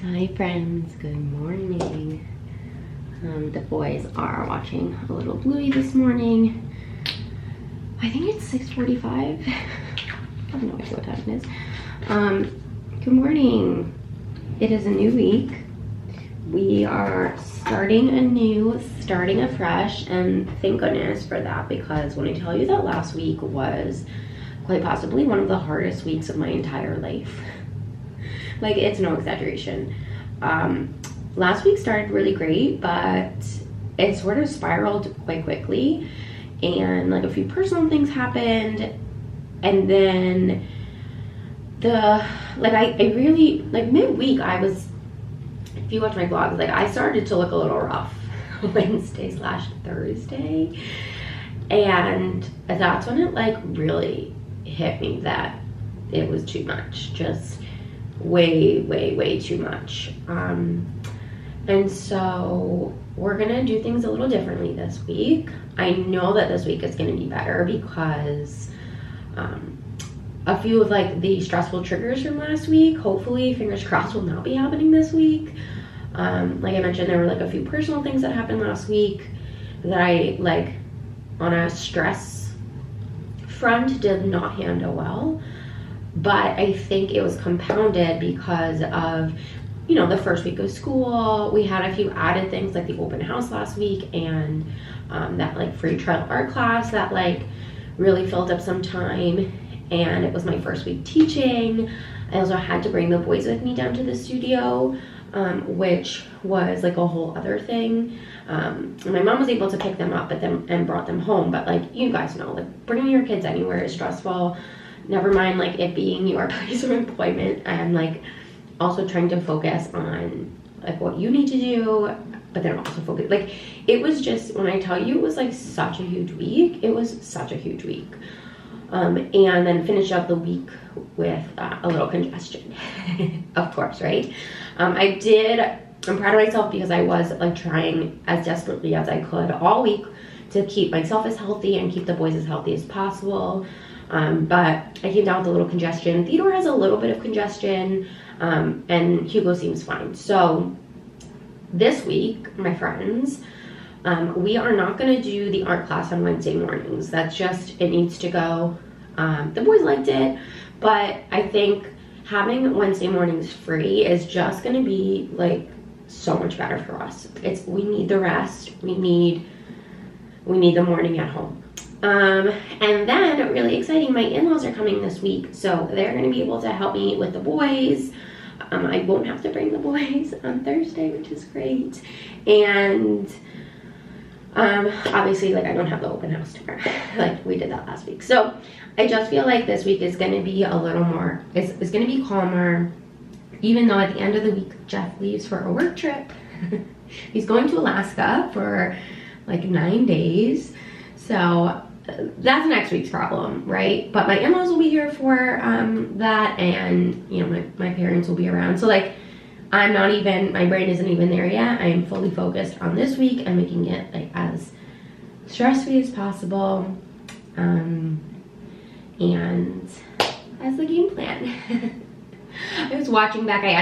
Hi friends, good morning. The boys are watching a little Bluey this morning. I think it's 6:45. I have no idea what time it is. Good morning. It is a new week. We are starting anew, starting afresh, and thank goodness for that, because when I tell you that last week was quite possibly one of the hardest weeks of my entire life. Like, it's no exaggeration. Last week started really great, but it sort of spiraled quite quickly, and like a few personal things happened, and then I really, like, midweek I was, if you watch my vlogs, like, I started to look a little rough Wednesday/Thursday, and that's when it like really hit me that it was too much, just way too much. And so we're gonna do things a little differently this week. I know that this week is gonna be better because a few of like the stressful triggers from last week, hopefully, fingers crossed, will not be happening this week. Like I mentioned, there were like a few personal things that happened last week that I, like, on a stress front, did not handle well. But I think it was compounded because of, you know, the first week of school. We had a few added things like the open house last week, and that like free trial art class that like really filled up some time, and it was my first week teaching. I also had to bring the boys with me down to the studio, which was like a whole other thing. And my mom was able to pick them up and brought them home, but like, you guys know, like, bringing your kids anywhere is stressful. Never mind like it being your place of employment, and like also trying to focus on like what you need to do, but then also focus, like, it was just, when I tell you it was like such a huge week, it was such a huge week. And then finish up the week with a little congestion. Of course, right? I'm proud of myself because I was like trying as desperately as I could all week to keep myself as healthy and keep the boys as healthy as possible. But I came down with a little congestion. Theodore has a little bit of congestion, and Hugo seems fine. So this week, my friends, we are not going to do the art class on Wednesday mornings. That's just, it needs to go. The boys liked it, but I think having Wednesday mornings free is just going to be like so much better for us. We need the rest. We need the morning at home. And then, really exciting, my in-laws are coming this week, so they're going to be able to help me with the boys. I won't have to bring the boys on Thursday, which is great. And obviously, like, I don't have the open house tomorrow. Like, we did that last week. So I just feel like this week is going to be a little more, it's going to be calmer, even though at the end of the week, Jeff leaves for a work trip. He's going to Alaska for like 9 days. So that's next week's problem, right? But my in-laws will be here for that, and you know, my parents will be around. So like, my brain isn't even there yet. I am fully focused on this week and making it like as stress-free as possible, and as the game plan. I was watching back, I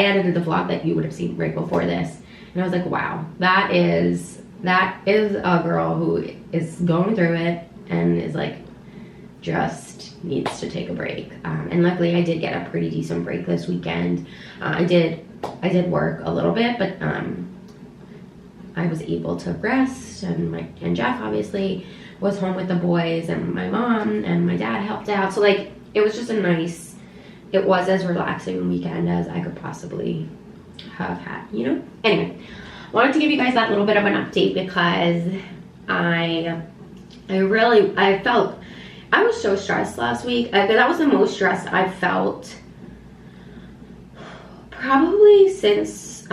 edited the vlog that you would have seen right before this, and I was like, wow, that is a girl who is going through it and is like, just needs to take a break. And luckily I did get a pretty decent break this weekend. I did work a little bit, but I was able to rest, and Jeff obviously was home with the boys, and my mom and my dad helped out. So like, it was just it was as relaxing a weekend as I could possibly have had, you know? Anyway, wanted to give you guys that little bit of an update because I felt, I was so stressed last week. That was the most stressed I've felt probably since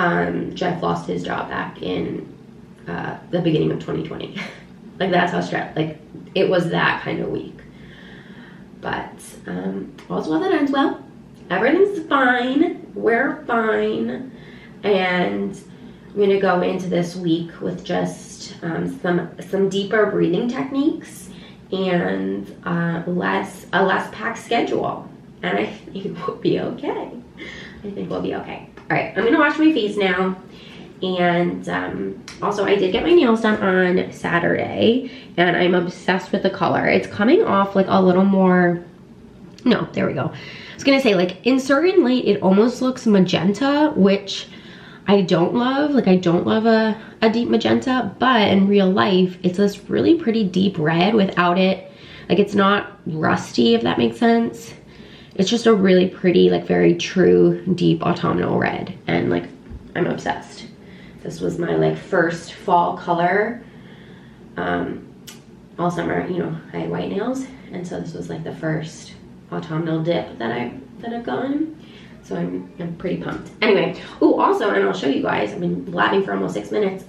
Jeff lost his job back in the beginning of 2020. Like, that's how stressed, like, it was that kind of week. But all's well that ends well. Everything's fine. We're fine. And I'm gonna go into this week with just some deeper breathing techniques and a less packed schedule, and I think we'll be okay. right, I'm gonna wash my face now. And also I did get my nails done on Saturday, and I'm obsessed with the color. It's coming off like a little more, no, there we go. I was gonna say, like, in certain light it almost looks magenta, which I don't love. Like, I don't love a deep magenta, but in real life it's this really pretty deep red without it, like, it's not rusty, if that makes sense. It's just a really pretty, like, very true deep autumnal red, and like, I'm obsessed. This was my like first fall color. All summer, you know, I had white nails, and so this was like the first autumnal dip that I've gotten. So I'm pretty pumped. Anyway, oh, also, and I'll show you guys, I've been blabbing for almost 6 minutes.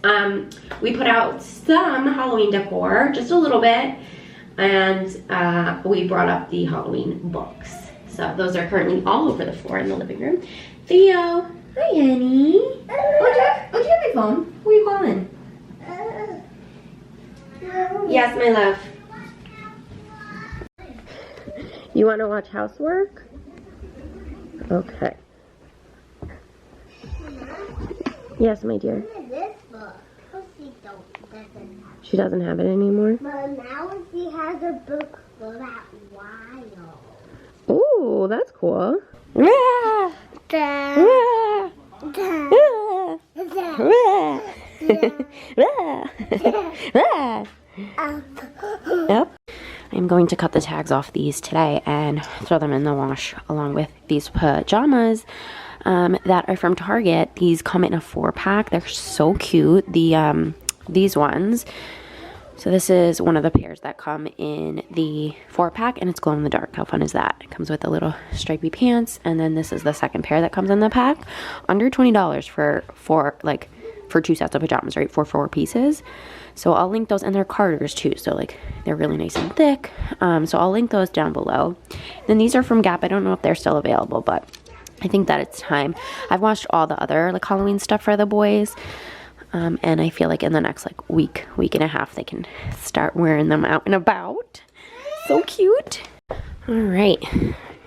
We put out some Halloween decor, just a little bit, and we brought up the Halloween books. So those are currently all over the floor in the living room. Theo. Hi, honey. Oh, do you have my phone? Who are you calling? Yes, my love. You want to watch housework? Okay. Yes, my dear. This book. She doesn't have it anymore? But now she has a book for that while. Oh, that's cool. Yep. I'm going to cut the tags off these today and throw them in the wash along with these pajamas that are from Target. These come in a 4-pack. They're so cute. These ones. So this is one of the pairs that come in the 4-pack, and it's glow in the dark. How fun is that? It comes with the little stripy pants, and then this is the second pair that comes in the pack. Under $20 for 2 sets of pajamas, right? For 4 pieces. So I'll link those, and they're Carters too, so like they're really nice and thick. So I'll link those down below. Then these are from Gap. I don't know if they're still available, but I think that it's time. I've watched all the other like Halloween stuff for the boys. And I feel like in the next like week and a half, they can start wearing them out and about. So cute. All right,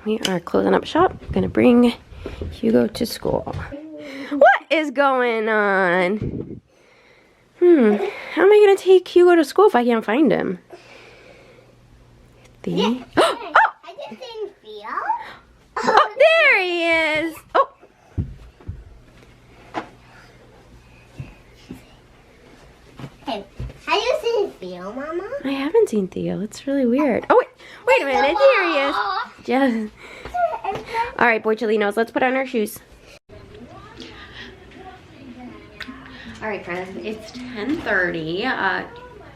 we are closing up shop. I'm gonna bring Hugo to school. What is going on? How am I gonna take Hugo to school if I can't find him? Oh! I just didn't feel. Oh, there he is. Oh. Hey, have you seen Theo, Mama? I haven't seen Theo. It's really weird. Oh, wait a minute. There he is. Just. All right, boy Chilinos, let's put on our shoes. All right, friends, it's 10:30.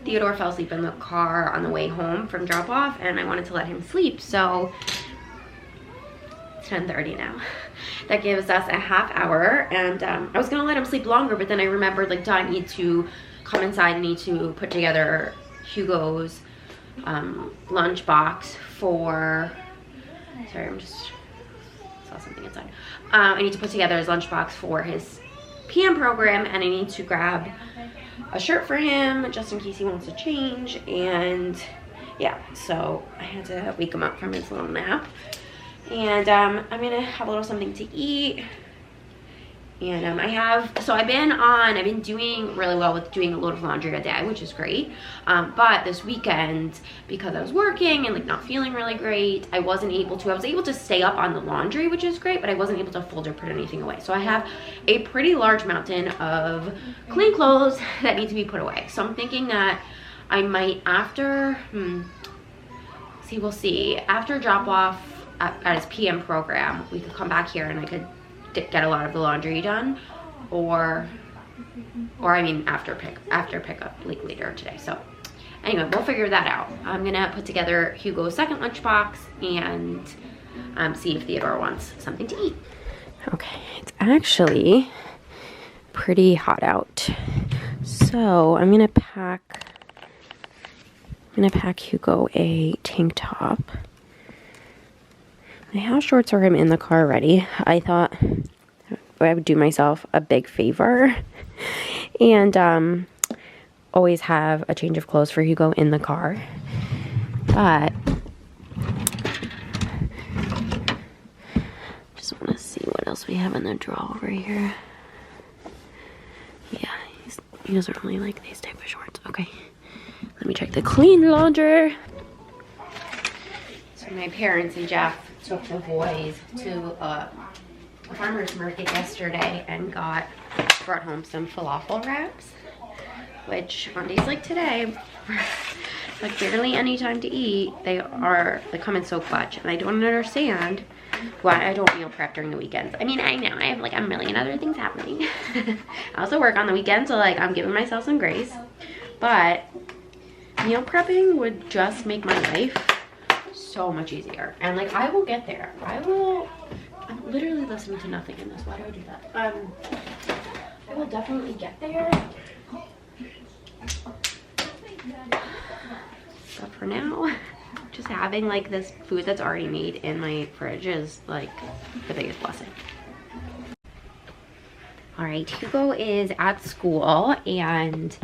Theodore fell asleep in the car on the way home from drop-off, and I wanted to let him sleep, so it's 10:30 now. That gives us a half hour, and I was gonna let him sleep longer, but then I remembered, like, I need to come inside. I need to put together Hugo's lunch box for, sorry, I just saw something inside. I need to put together his lunch box for his PM program, and I need to grab a shirt for him just in case he wants to change. And yeah, so I had to wake him up from his little nap, and I'm gonna have a little something to eat. And I've been doing really well with doing a load of laundry a day, which is great. But this weekend, because I was working and like not feeling really great, I was able to stay up on the laundry, which is great, but I wasn't able to fold or put anything away. So I have a pretty large mountain of clean clothes that need to be put away. So I'm thinking that I might we'll see. After drop off at his PM program, we could come back here and I could get a lot of the laundry done, or I mean after pickup, like later today. So anyway, we'll figure that out. I'm gonna put together Hugo's second lunchbox and see if Theodore wants something to eat. Okay, it's actually pretty hot out, so I'm gonna pack Hugo a tank top. I have shorts for him in the car already. I thought I would do myself a big favor and always have a change of clothes for Hugo in the car. But just want to see what else we have in the drawer over here? Yeah, he doesn't really like these type of shorts. Okay, let me check the clean laundry. So my parents and Jeff took the boys to a farmer's market yesterday and brought home some falafel wraps, which on days like today, like barely any time to eat, they come in so clutch, and I don't understand why I don't meal prep during the weekends. I mean, I know I have like a million other things happening. I also work on the weekends, so like I'm giving myself some grace, but meal prepping would just make my life so much easier. And like I will get there. I'm literally listening to nothing in this. Why do I do that? I will definitely get there. But for now, just having like this food that's already made in my fridge is like the biggest blessing. All right, Hugo is at school and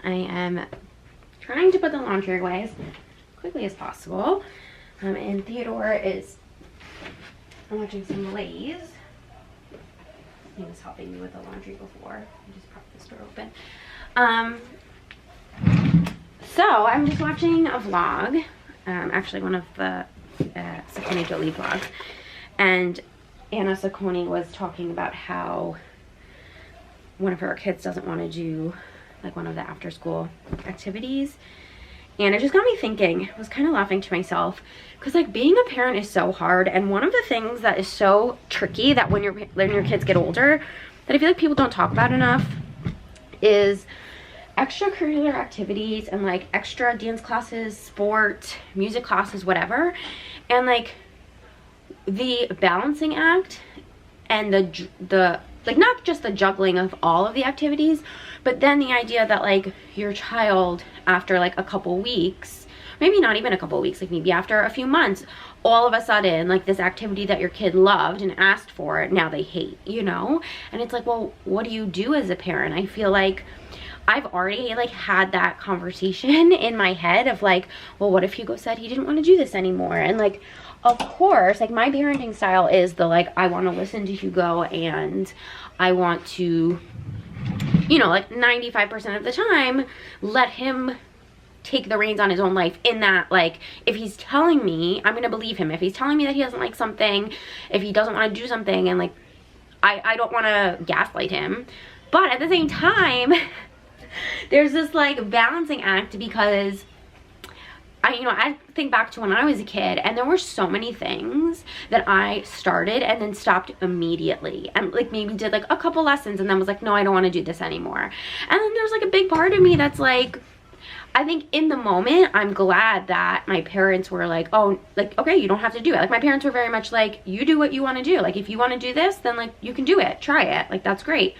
I am trying to put the laundry away as quickly as possible. And Theodore is watching some Lay's. He was helping me with the laundry before. I just propped this door open. So I'm just watching a vlog, actually one of the Saccone Jolie vlogs, and Anna Saccone was talking about how one of her kids doesn't want to do like one of the after school activities, and it just got me thinking. I was kind of laughing to myself because like being a parent is so hard, and one of the things that is so tricky that when your kids get older that I feel like people don't talk about enough is extracurricular activities and like extra dance classes, sport, music classes, whatever, and like the balancing act and the like not just the juggling of all of the activities, but then the idea that like your child after like a couple weeks, maybe not even a couple weeks, like maybe after a few months, all of a sudden like this activity that your kid loved and asked for, now they hate, you know? And it's like, well, what do you do as a parent? I feel like I've already like had that conversation in my head of like, well, what if Hugo said he didn't want to do this anymore? And like, of course, like my parenting style is the like, I want to listen to Hugo and I want to, you know, like 95% of the time, let him take the reins on his own life, in that like if he's telling me, I'm gonna believe him. If he's telling me that he doesn't like something, if he doesn't want to do something, and like I don't want to gaslight him, but at the same time there's this like balancing act, because I think back to when I was a kid and there were so many things that I started and then stopped immediately, and like maybe did like a couple lessons and then was like, no, I don't want to do this anymore. And then there's like a big part of me that's like, I think in the moment I'm glad that my parents were like, oh, like, okay, you don't have to do it. Like my parents were very much like, you do what you want to do. Like if you want to do this, then like you can do it, try it, like that's great.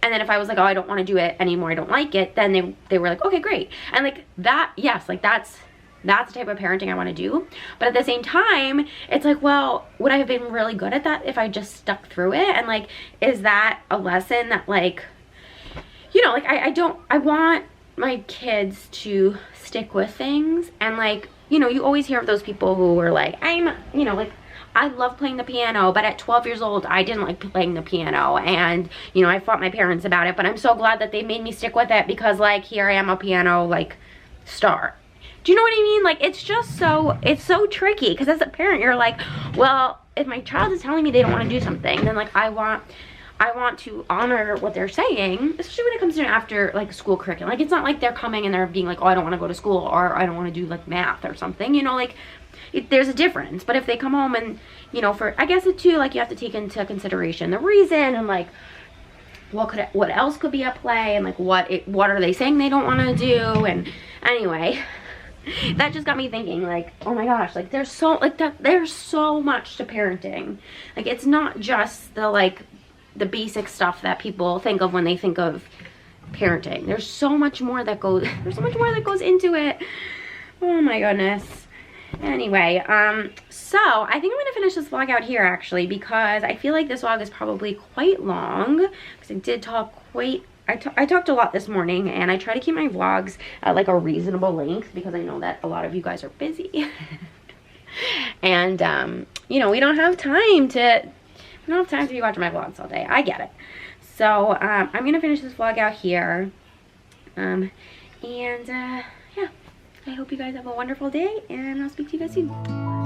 And then if I was like, oh, I don't want to do it anymore, I don't like it, then they were like, okay, great. And like that, yes, like that's the type of parenting I want to do. But at the same time, it's like, well, would I have been really good at that if I just stuck through it? And like, is that a lesson that like, you know, like I want my kids to stick with things. And like, you know, you always hear of those people who are like, you know, like, I love playing the piano, but at 12 years old, I didn't like playing the piano. And, you know, I fought my parents about it, but I'm so glad that they made me stick with it, because like, here I am, a piano like star. Do you know what I mean? Like, it's just it's so tricky, because as a parent, you're like, well, if my child is telling me they don't want to do something, then like, I want to honor what they're saying, especially when it comes to after like school curriculum. Like, it's not like they're coming and they're being like, oh, I don't want to go to school, or I don't want to do like math or something, you know, like there's a difference. But if they come home and, you know, I guess it too, like you have to take into consideration the reason and like what else could be at play, and like what are they saying they don't want to do. And anyway, that just got me thinking, like, oh my gosh, like there's so much to parenting. Like, it's not just the basic stuff that people think of when they think of parenting. There's so much more that goes into it. Oh my goodness. Anyway, so I think I'm gonna finish this vlog out here, actually, because I feel like this vlog is probably quite long, because I did talk I talked a lot this morning, and I try to keep my vlogs at like a reasonable length, because I know that a lot of you guys are busy. And you know, we don't have time to don't have time to be watching my vlogs all day. I get it. So, I'm going to finish this vlog out here. Yeah, I hope you guys have a wonderful day, and I'll speak to you guys soon.